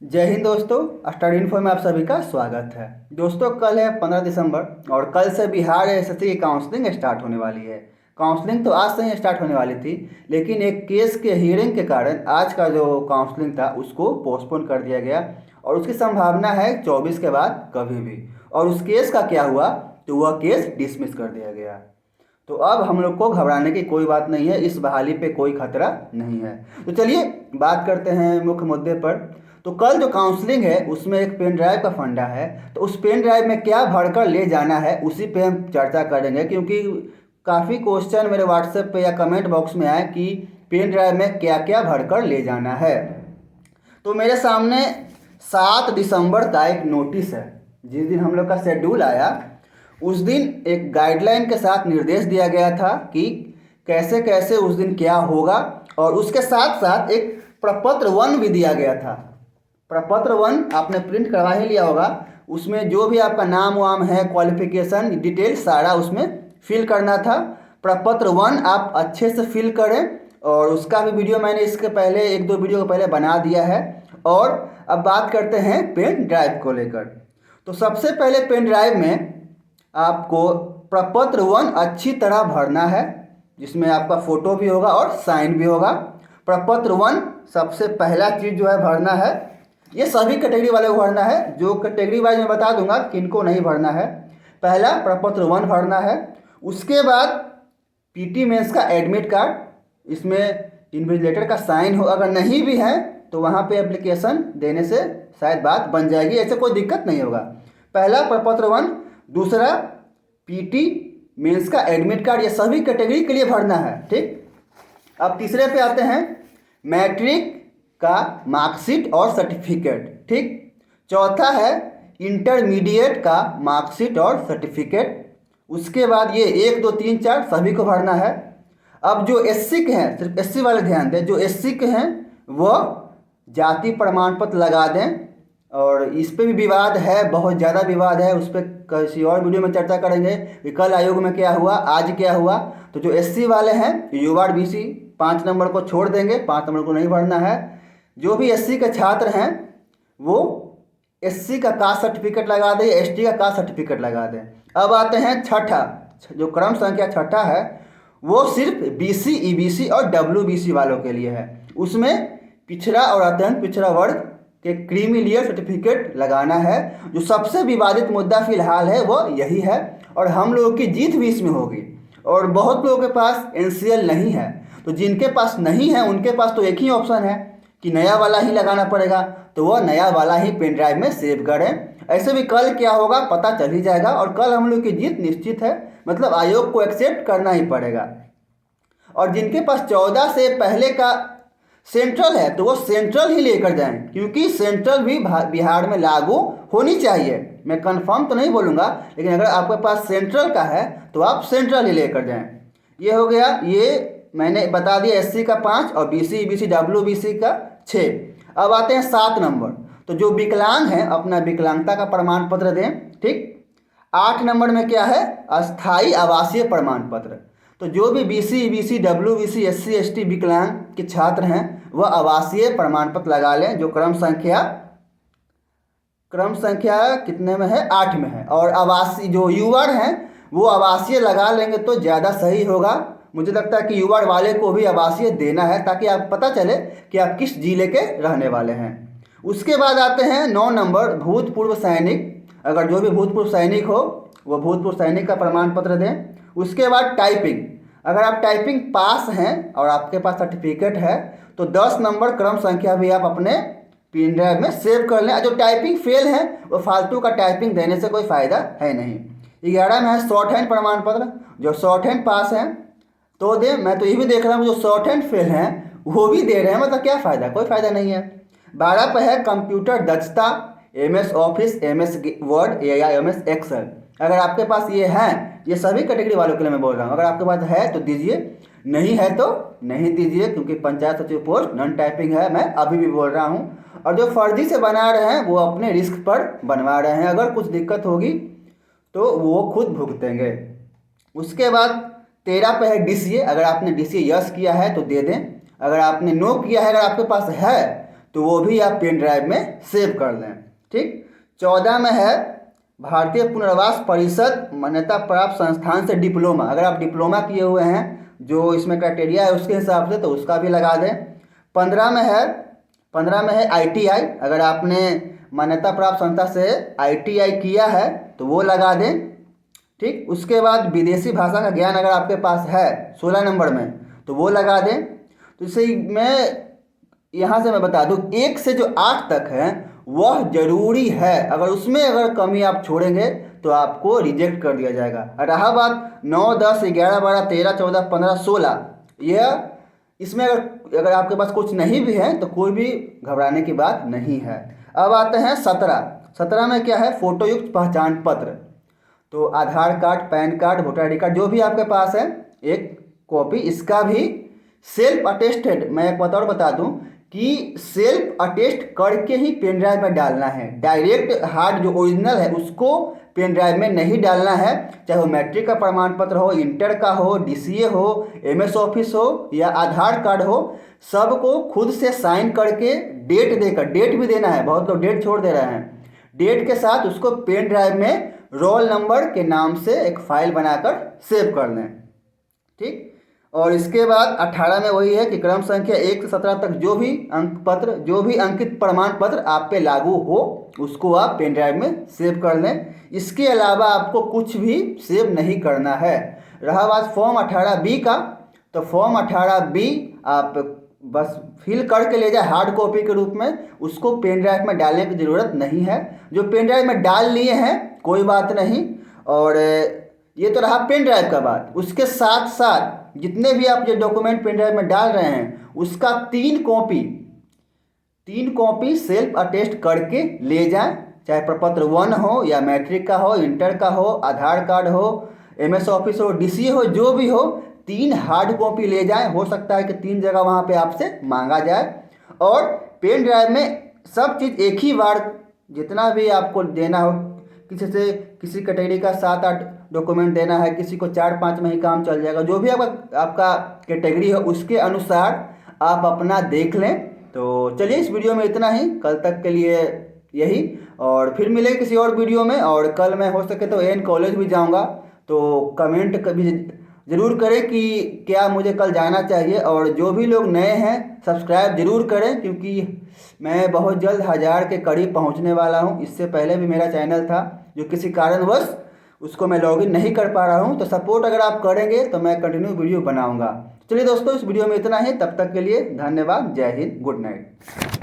जय हिंद दोस्तों, study info में आप सभी का स्वागत है। दोस्तों, कल है 15 दिसंबर और कल से बिहार एसएससी की काउंसलिंग स्टार्ट होने वाली है। काउंसलिंग तो आज से ही स्टार्ट होने वाली थी, लेकिन एक केस के हियरिंग के कारण आज का जो काउंसलिंग था उसको पोस्टपोन कर दिया गया और उसकी संभावना है 24 के बाद कभी भी। और उस केस का क्या हुआ तो वह केस डिसमिस कर दिया गया। तो अब हम लोग को घबराने की कोई बात नहीं है, इस बहाली पे कोई खतरा नहीं है। तो चलिए बात करते हैं मुख्य मुद्दे पर। तो कल जो काउंसलिंग है उसमें एक पेन ड्राइव का फंडा है, तो उस पेन ड्राइव में क्या भरकर ले जाना है उसी पे हम चर्चा करेंगे, क्योंकि काफ़ी क्वेश्चन मेरे व्हाट्सएप पे या कमेंट बॉक्स में आए कि पेन ड्राइव में क्या क्या भरकर ले जाना है। तो मेरे सामने 7 दिसंबर का एक नोटिस है। जिस दिन हम लोग का शेड्यूल आया उस दिन एक गाइडलाइन के साथ निर्देश दिया गया था कि कैसे कैसे उस दिन क्या होगा, और उसके साथ साथ एक प्रपत्र 1 भी दिया गया था। प्रपत्र 1 आपने प्रिंट करवा ही लिया होगा। उसमें जो भी आपका नाम वाम है, क्वालिफिकेशन डिटेल सारा उसमें फिल करना था। प्रपत्र 1 आप अच्छे से फिल करें, और उसका भी वीडियो मैंने इसके पहले 1-2 वीडियो को पहले बना दिया है। और अब बात करते हैं पेन ड्राइव को लेकर। तो सबसे पहले पेन ड्राइव में आपको प्रपत्र 1 अच्छी तरह भरना है, जिसमें आपका फ़ोटो भी होगा और साइन भी होगा। प्रपत्र 1 सबसे पहला चीज़ जो है भरना है, ये सभी कैटेगरी वाले को भरना है। जो कैटेगरी वाइज मैं बता दूंगा किनको नहीं भरना है। पहला प्रपत्र 1 भरना है। उसके बाद पीटी मेंस का एडमिट कार्ड, इसमें इन्विजिलेटर का साइन हो, अगर नहीं भी है तो वहाँ पे एप्लीकेशन देने से शायद बात बन जाएगी, ऐसे कोई दिक्कत नहीं होगा। पहला प्रपत्र 1। दूसरा पीटी मेंस का एडमिट कार्ड, ये सभी कैटेगरी के लिए भरना है, ठीक। अब तीसरे पे आते हैं, मैट्रिक का मार्कशीट और सर्टिफिकेट, ठीक। चौथा है इंटरमीडिएट का मार्कशीट और सर्टिफिकेट। उसके बाद ये 1, 2, 3, 4 सभी को भरना है। अब जो एससी के हैं, सिर्फ एससी वाले ध्यान दें, जो एससी के हैं वह जाति प्रमाण पत्र लगा दें। और इस पे भी विवाद है, बहुत ज़्यादा विवाद है, उस पर किसी और वीडियो में चर्चा करेंगे कि कल आयोग में क्या हुआ, आज क्या हुआ। तो जो एससी वाले हैं, युवा बीसी 5 नंबर को छोड़ देंगे, 5 नंबर को नहीं भरना है। जो भी एससी के छात्र हैं वो एससी का कास्ट सर्टिफिकेट लगा दें, एसटी का कास्ट सर्टिफिकेट लगा दें। अब आते हैं छठा, जो क्रम संख्या छठा है वो सिर्फ बीसी, ईबीसी और डब्ल्यूबीसी वालों के लिए है। उसमें पिछड़ा और अत्यंत पिछड़ा वर्ग के क्रीमी लेयर सर्टिफिकेट लगाना है। जो सबसे विवादित मुद्दा फिलहाल है वो यही है, और हम लोगों की जीत भी इसमें होगी। और बहुत लोगों के पास एनसीएल नहीं है, तो जिनके पास नहीं है उनके पास तो एक ही ऑप्शन है कि नया वाला ही लगाना पड़ेगा, तो वह नया वाला ही पेन ड्राइव में सेव करें। ऐसे भी कल क्या होगा पता चल ही जाएगा, और कल हम लोग की जीत निश्चित है, मतलब आयोग को एक्सेप्ट करना ही पड़ेगा। और जिनके पास 14 से पहले का सेंट्रल है तो वो सेंट्रल ही लेकर जाएं, क्योंकि सेंट्रल भी बिहार में लागू होनी चाहिए। मैं कंफर्म तो नहीं बोलूँगा, लेकिन अगर आपके पास सेंट्रल का है तो आप सेंट्रल ही लेकर जाएं। ये हो गया, ये मैंने बता दिया एससी का 5 और बीसी, ईबीसी, डब्ल्यूबीसी का 6। अब आते हैं 7 नंबर। तो जो विकलांग हैं अपना विकलांगता का प्रमाण पत्र दें, ठीक। 8 नंबर में क्या है, अस्थाई आवासीय प्रमाण पत्र। तो जो भी BC, EBC, WBC, SC, ST विकलांग के छात्र हैं वह आवासीय प्रमाण पत्र लगा लें, जो क्रम संख्या कितने में है, 8 में है। और आवासीय जो युवा हैं वो आवासीय लगा लेंगे तो ज़्यादा सही होगा। मुझे लगता है कि युवा वाले को भी आवासीय देना है, ताकि आप पता चले कि आप किस जिले के रहने वाले हैं। उसके बाद आते हैं 9 नंबर, भूतपूर्व सैनिक। अगर जो भी भूतपूर्व सैनिक हो वो भूतपूर्व सैनिक का प्रमाण पत्र दें। उसके बाद टाइपिंग, अगर आप टाइपिंग पास हैं और आपके पास सर्टिफिकेट है तो 10 नंबर क्रम संख्या भी आप अपने पेन ड्राइव में सेव कर लें। जो टाइपिंग फेल है वो फालतू का टाइपिंग देने से कोई फ़ायदा है नहीं। 11 में है शॉर्ट हैंड प्रमाण पत्र, जो शॉर्ट हैंड पास हैं तो दे। मैं तो ये भी देख रहा हूँ जो शॉर्ट हैंड फेल हैं वो भी दे रहे हैं, मतलब क्या फ़ायदा, कोई फ़ायदा नहीं है। 12 पे है कंप्यूटर दक्षता, एमएस ऑफिस, एमएस वर्ड या एमएस एक्सेल। अगर आपके पास ये हैं, ये सभी कैटेगरी वालों के लिए मैं बोल रहा हूँ, अगर आपके पास है तो दीजिए, नहीं है तो नहीं दीजिए, क्योंकि पंचायत सचिव पोस्ट नॉन टाइपिंग है, मैं अभी भी बोल रहा हूँ। और जो फर्जी से बना रहे हैं वो अपने रिस्क पर बनवा रहे हैं, अगर कुछ दिक्कत होगी तो वो खुद भुगतेंगे। उसके बाद 13 पे है डीसीए, अगर आपने डीसीए यस किया है तो दे दें, अगर आपने नो किया है, अगर आपके पास है तो वो भी आप पेन ड्राइव में सेव कर लें। ठीक। 14 में है भारतीय पुनर्वास परिषद मान्यता प्राप्त संस्थान से डिप्लोमा। अगर आप डिप्लोमा किए हुए हैं जो इसमें क्राइटेरिया है उसके हिसाब से, तो उसका भी लगा दें। 15 में है ITI। अगर आपने मान्यता प्राप्त संस्था से ITI किया है तो वो लगा दें। ठीक। उसके बाद विदेशी भाषा का ज्ञान अगर आपके पास है 16 नंबर में, तो वो लगा दें। तो इसे यहाँ से मैं बता दूँ 1 से जो 8 तक है वह जरूरी है। अगर कमी आप छोड़ेंगे तो आपको रिजेक्ट कर दिया जाएगा। रहा बात 9, 10, 11, 12, 13, 14, 15, 16, यह इसमें अगर आपके पास कुछ नहीं भी है तो कोई भी घबराने की बात नहीं है। अब आते हैं 17 में क्या है, फोटोयुक्त पहचान पत्र। तो Aadhaar card, PAN card, voter ID card जो भी आपके पास है एक कॉपी, इसका भी सेल्फ अटेस्टेड। मैं एक बात और बता दूं कि सेल्फ अटेस्ट करके ही पेन ड्राइव में डालना है। डायरेक्ट हार्ड जो ओरिजिनल है उसको पेन ड्राइव में नहीं डालना है। चाहे वो मैट्रिक का प्रमाण पत्र हो, इंटर का हो, DCA हो, MS ऑफिस हो या आधार कार्ड हो, सबको खुद से साइन करके डेट देकर, डेट भी देना है, बहुत लोग डेट छोड़ दे रहे हैं, डेट के साथ उसको पेन ड्राइव में रोल नंबर के नाम से एक फाइल बनाकर सेव कर लें। ठीक। और इसके बाद 18 में वही है कि क्रम संख्या 1 से 17 तक जो भी अंकित प्रमाण पत्र आप पे लागू हो उसको आप पेन ड्राइव में सेव कर लें। इसके अलावा आपको कुछ भी सेव नहीं करना है। रहा बात फॉर्म 18B का, तो फॉर्म 18B आप बस फिल करके ले जाए हार्ड कॉपी के रूप में, उसको पेन ड्राइव में डालने की ज़रूरत नहीं है। जो पेन ड्राइव में डाल लिए हैं कोई बात नहीं। और ये तो रहा पेन ड्राइव का बात। उसके साथ साथ जितने भी आप ये डॉक्यूमेंट पेन ड्राइव में डाल रहे हैं उसका 3 कॉपी सेल्फ अटेस्ट करके ले जाएं। चाहे प्रपत्र 1 हो या मैट्रिक का हो, इंटर का हो, आधार कार्ड हो, MS ऑफिस हो, DCA हो, जो भी हो, 3 हार्ड कॉपी ले जाएं। हो सकता है कि 3 जगह वहाँ पे आपसे मांगा जाए। और पेन ड्राइव में सब चीज़ एक ही बार, जितना भी आपको देना हो, किसी कैटेगरी का 7-8 डॉक्यूमेंट देना है, किसी को 4-5 में ही काम चल जाएगा। जो भी आपका कैटेगरी है उसके अनुसार आप अपना देख लें। तो चलिए इस वीडियो में इतना ही, कल तक के लिए यही, और फिर मिले किसी और वीडियो में। और कल मैं हो सके तो AN कॉलेज भी जाऊंगा, तो कमेंट कभी ज़रूर करें कि क्या मुझे कल जाना चाहिए। और जो भी लोग नए हैं सब्सक्राइब ज़रूर करें, क्योंकि मैं बहुत जल्द 1000 के करीब पहुंचने वाला हूं। इससे पहले भी मेरा चैनल था जो किसी कारणवश उसको मैं लॉगिन नहीं कर पा रहा हूं। तो सपोर्ट अगर आप करेंगे तो मैं कंटिन्यू वीडियो बनाऊंगा। चलिए दोस्तों इस वीडियो में इतना ही, तब तक के लिए धन्यवाद। जय हिंद, गुड नाइट।